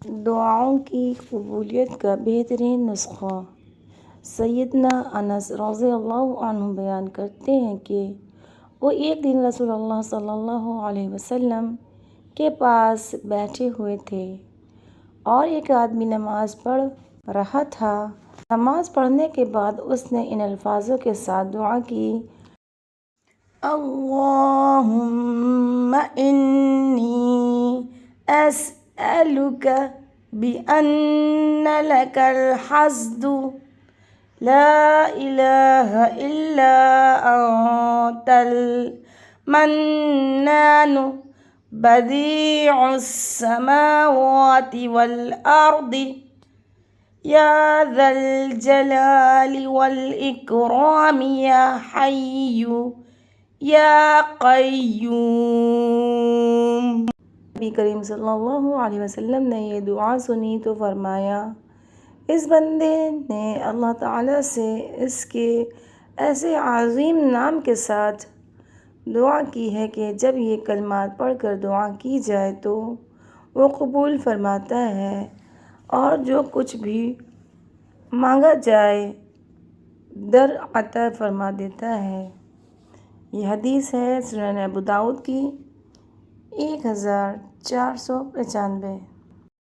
दुआओं की कबूलियत का बेहतरीन नुस्खा। सैयदना अनस रज़ियल्लाहु अन्हु बयान करते हैं कि वो एक दिन रसूलुल्लाह सल्लल्लाहु अलैहि वसल्लम के पास बैठे हुए थे और एक आदमी नमाज पढ़ रहा था। नमाज पढ़ने के बाद उसने इन अल्फाजों के साथ दुआ की, अल्लाहुम्मा इन्नी अस्अलुका बिअन्ना लकल हस्दु ला इलाहा इल्ला अंतल मन्नानु बदीउस समावाति वल अर्दि या ज़ल जलाली वल इकरामी या हय्यु या क़य्यूम। नबी करीम सल्लल्लाहु अलैहि वसल्लम ने ये दुआ सुनी तो फरमाया, इस बंदे ने अल्लाह ताला से इसके ऐसे अज़ीम नाम के साथ दुआ की है कि जब ये कलमात पढ़कर दुआ की जाए तो वो कबूल फरमाता है और जो कुछ भी मांगा जाए दर अता फरमा देता है। ये हदीस है सुनन अबू दाऊद की 1495।